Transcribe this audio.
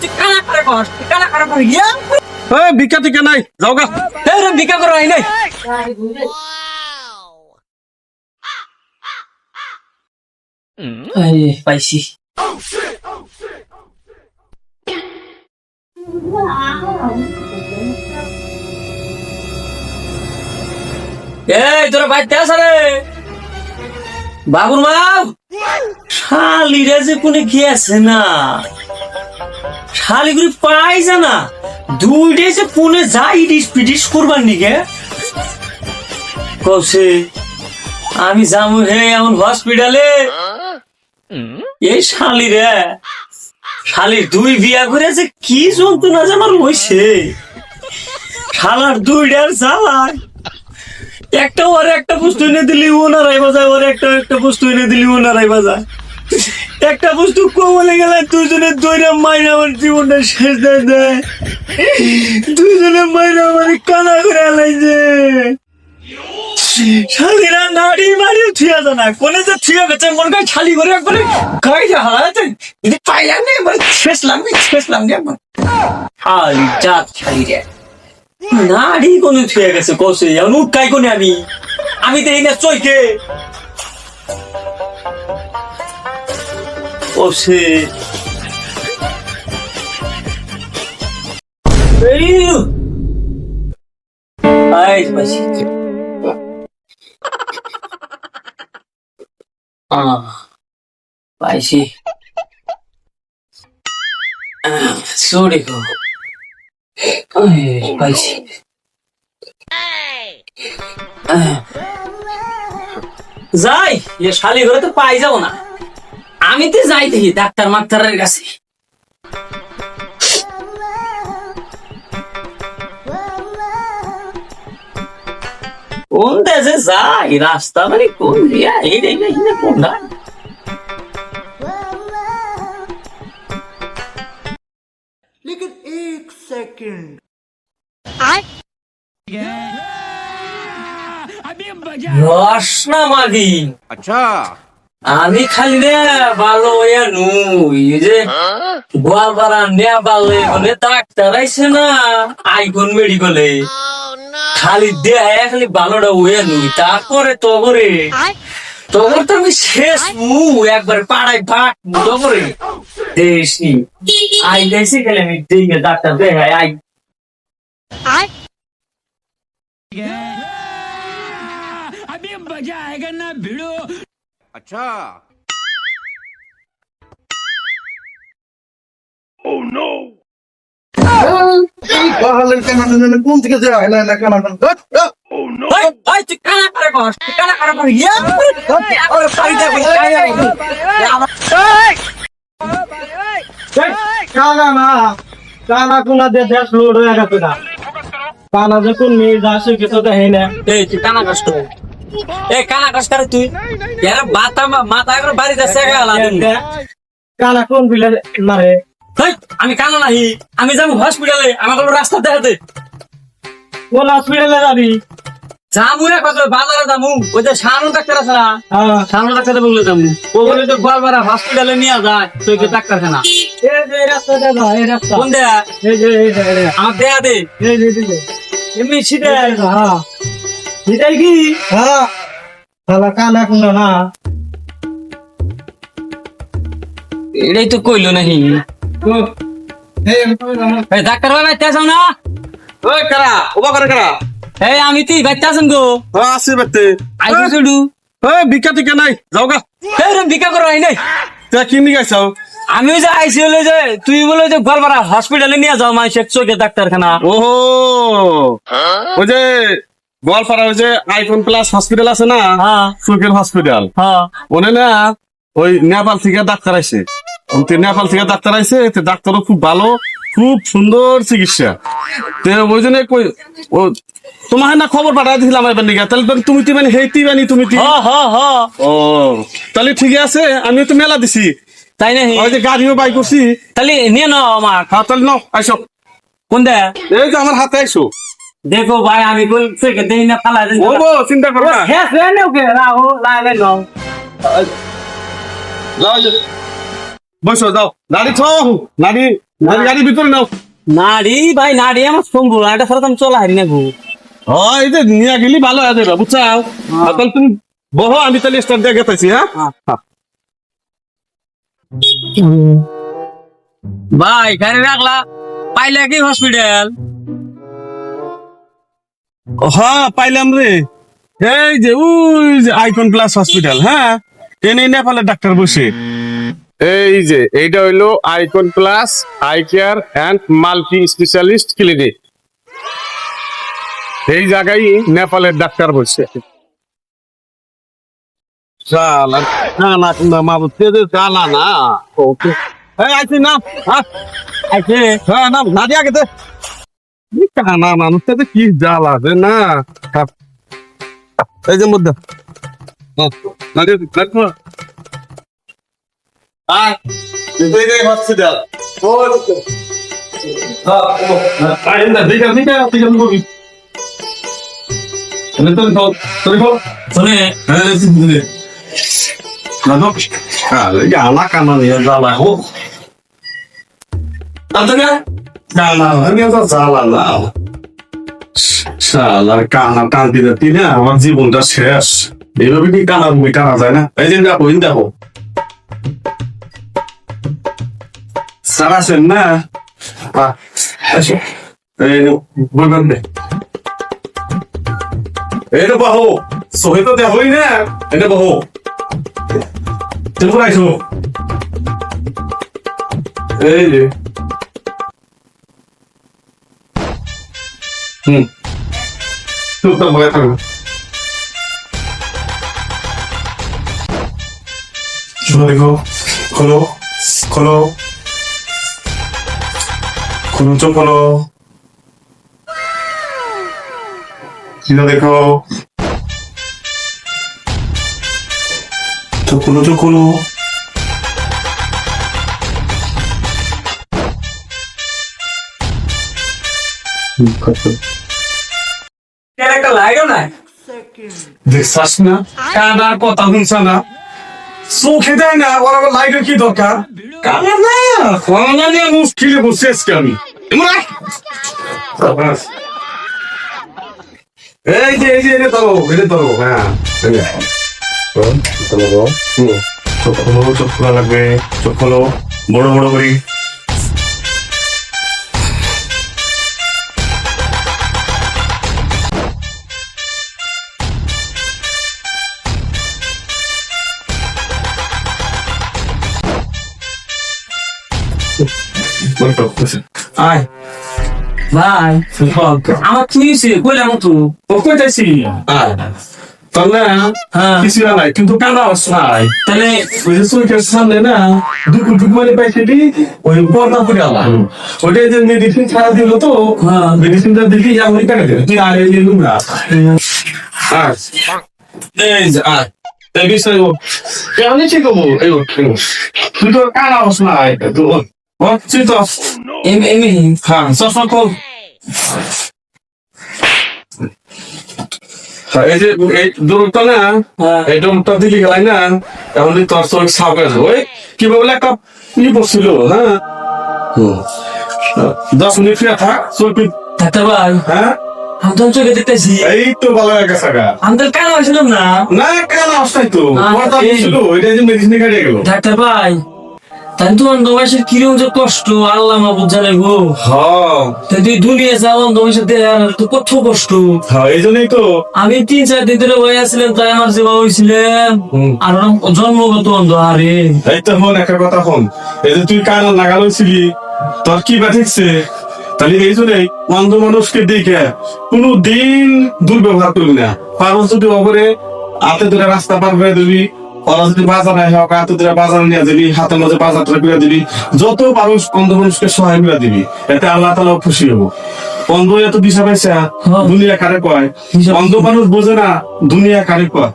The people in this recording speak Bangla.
তুই কানা করে কস তুই কানা করে কর ইয়া ভিক্ষা টিকা নাই যাও গা। রে ভিক্ষা করো আই নাই আই পাইছি এই তোরা বাইতে আস রে বাবুর মা শালিরা যে কোনে গিয়েছে না শালিগুলি পাইছে না দুইটাই যে কোনে যাই ইডিস পিডিস করবার নিকে কৌশে আমি যাবো হে এখন হসপিটালে এই শালিরে শালির দুই বিয়া করে যে কি যন্ত্রণা যে আমার হইছে শালার দুইটার জ্বালায় একটা ওর একটা বস্তু এনে দিলি ও নারাই বাজায় ওর একটা একটা বস্তু এনে দিলি ও নারাই বাজায় একটা বস্তু কমলে গেলে দুজনের দইরা মাইরা আমার জীবনটা শেষ দেয় দেয় দুজনে মাইরা আমার কানা করে আলাইছে শালিরা নাড়ি মারি থুয়া জানা কোনে যে থুয়া গেছে মন গায়ে খালি করে একবারে গায়ে হারাতে যদি পাইয়া নেই একবার শেষলাম রে একবার শালি জাত শালি রে নাড়ি কোনে থুয়া গেছে কসে এখন উঠকাই কোনে আমি তো এই না চইকে ওসে আই বাসি পাইছি সরি গো পাইছি যাই এ শালি ঘরে তো পাই যাবো না আমি তো যাই দেখি ডাক্তার মাক্তারের কাছে কোন দেশে যাই রাস্তা মানে কোন দিয়া এই কোনটা लेकिन एक सेकंड রসনা মাগি अच्छा আমি খালি রে ভালো হইয়া নুই এই যে গোয়ালপাড়া নেয়া বালে বলে ডাক্তার আইছে না আইকন মেডিকেলে খালি দেহ খালি ভালোটা হইয়া নুই তারপরে তবরে তো আমি শেষ একবার পাড়ায় ভাট তবরে দেশি আই দেশি গেলে আমি দিকে ডাক্তার দেখাই আই अभी मजा आएगा ना भिड़ो अच्छा কোন থেকে যায় না কানা ওই তুই কানা করে কস তুই কানা করে কর ইয়া ওরে পাইতে কানা না কানা কোনা দিয়ে দেশ লোড হয়ে গেছে না কানা যে কোন মেয়ে যাচ্ছে কিছু দেখে না এই তুই কানা কষ্ট এই কানা কষ্ট করে তুই এর মাথা করে বাড়ি যাচ্ছে গেল কানা কোন বিলে মারে আমি কানা নাহি আমি যাবো হসপিটালে আমাকে রাস্তা দেখাতে কোন হসপিটালে যাবি যাবো রে কত বাজারে যাবো ওই যে সামনে ডাক্তার আছে না হ্যাঁ সামনে ডাক্তারে বললে যাবো ও বলে তো গোয়ালপাড়া হসপিটালে নিয়ে যায় তুই কি ডাক্তারখানা এই যে রাস্তাটা যা এই রাস্তা কোন দেয়া এই যে আমার দেয়া দে এই যে এমনি সিধে হ্যাঁ এটাই কি হ্যাঁ শালা কানা কোনা না এটাই তো কইলো নাহি এই ডাক্তার ভাই বাইতে আছো না ওই কারা ওবা করে কারা এই আমি তুই বাইতে আছেন গো আসি বেতে আইবো চুডু ভিক্ষা টিকা নাই যাও গা এই রে ভিক্ষা করো আই নাই তুই কি নিয়ে গেছাও আমি যে আইসি হলে যে তুই বলে যে গোয়ালপাড়া হসপিটালে নিয়ে যাও মানুষ চোখে ডাক্তারখানা ওহো ওই যে গোয়ালপাড়া ওই যে আইফোন প্লাস হসপিটাল আছে না হ্যাঁ চোখের হসপিটাল হ্যাঁ ওনে না ওই নেপাল থেকে ডাক্তার আইছে নেপাল থেকে ডাক্তার আইছে ডাক্তারও খুব ভালো খুব সুন্দর চিকিৎসা ওই জন্য ও তোমার না খবর পাঠাই দিলাম এবার নিকা তাহলে তুমি মানে হেইতি বানি তুমি ও তাহলে ঠিক আছে আমি তো মেলা দিছি তাই না ওই যে গাড়িও বাই করছি তাহলে নিয়ে নাও আমার হ্যাঁ তাহলে নাও আইসো কোন দে এই যে আমার হাতে আইসো দেখো ভাই আমি বল থেকে দেই না ফালা দেই ও বো চিন্তা করো না হ্যাঁ রে ওকে রাও লাই লাই নাও যাও বসো যাও নারী নারী নারী গাড়ি ভিতরে নাও নাড়ি ভাই নাড়ি আমার সম্ভব না, এটা ছাড়া তো আমি চলা হারি না গো। এই যে নিয়ে গেলি ভালো হয়ে যাবে বুঝছো তাহলে তুমি বহো আমি তাহলে স্টার্ট দিয়ে গেতেছি হ্যাঁ ভাই গাড়ি রাখলা পাইলে কি হসপিটাল? হ্যাঁ পাইলাম রে এই যে ওই যে আইকন প্লাস হসপিটাল হ্যাঁ এনে নেপালের ডাক্তার বসে এই যে এইটা হইলো icon plus eye care and multi specialist clinic এই জায়গায় নেপালের ডাক্তার বসে চালা না না না মা তেজে চালা না ওকে এই আইছি না হ্যাঁ আইছে হ্যাঁ না না দিয়া গেতে কানা মানুষ তো কি জ্বালা আছে না এই যে মধ্যে না দিয়ে দেখো আয় এই যে হসপিটাল ও আয় না দিকা দিকা দিকা মুভি এনে তো তোরে বল শুনে হ্যাঁ দিদি না তো এই আলা কানা নিয়ে জ্বালা হো তাতে কানা আমি তো জ্বালা না শালার কানা টান দিতে দিনে আমার জীবনটা শেষ এইভাবে কি কানার মুই টানা যায় না এই যে দেখো ইন দেখো সারাছেন না এই বলবেন না এটা বাহো সোহে তো দেখোই না এটা বাহো তুমি আইসো এই যে চুপটা বলে থাকবে শুনো দেখো খোলো খোলো খোলো চোখ খোলো চিন্তা দেখো চোখ খোলো চোখ খোলো একটা লাইটও নাই দেখছাস না কানার কথা শুনছ না চোখে দেয় না ওর আবার লাইটের কি দরকার কানা না খানা নিয়ে মুশকিলে বসে আজকে আমি এই যে এটা ধরো হ্যাঁ চোখ খোলা লাগবে চোখ খোলো বড় বড় করি আয় ভাই আমার তুইছে কইলাম তো ও কইতাছি আয় তাহলে হ্যাঁ কিছু নাই কিন্তু কানা নাই তাহলে ওই যে চোখের সামনে না দুপুর মানে পাইছে দি ওই পর্দা করে আলা ওটা যে মেডিসিন ছাড়া দিল তো হ্যাঁ। মেডিসিনটা দিলি আমি কেন দিল তুই আর এই লুমরা এই যে আয় এই বিষয় ও কেমন ঠিক হবো এই তুই তো কানা নাই তো তুই তো এমনি হ্যাঁ চশমা খোল এই যে এই দূরত্ব না হ্যাঁ। এই দূরত্ব দিলি গেলাই না এখন তোর চোখ সাপ গেছে ওই কি বলে একটা ই বসছিল হ্যাঁ 10 মিনিট ফিরে থাক চোখ ডাক্তার ভাই হ্যাঁ আমি তো চোখে দেখতেছি এই তো ভালো হয়ে গেছে গা আমি তো কানা হয়েছিলাম না না কেন অবস্থায় তো পর্দা এই- ছিল এটা যে মেডিসিন কাটিয়ে গেল ডাক্তার ভাই তাই তো অন্ধ বয়সের কিরম যে কষ্ট আল্লাহ মাহবুব জানে গো। হ্যাঁ তাই তুই দুনিয়া যাও অন্ধ বয়সের দেয়ার তো কত কষ্ট। হ্যাঁ এই জন্যই তো আমি 3-4 দিন ধরে বয়ে আসছিলাম তাই আমার সেবা হয়েছিলাম আর ওরকম জন্মগত অন্ধ আরে এই তো হন একটা কথা হন এই যে তুই কান লাগাল ছিলি তোর কি বা ঠিকছে তাহলে এই জন্যই অন্ধ মানুষকে দেখে কোনো দিন দুর্ব্যবহার করবি না পারো যদি অপরে হাতে ধরে রাস্তা পার করে দিবি ওরা যদি বাজারে হোক হাতে ধরে বাজারে নিয়ে দিবি হাতের মধ্যে বাজারটা করে দিবি যত মানুষ অন্ধ মানুষকে সহায় করে দিবি এতে আল্লাহ তাআলা খুশি হবো অন্ধ এত দিশা পাইছে দুনিয়া কারে কয় অন্ধ মানুষ বোঝে না দুনিয়া কারে কয়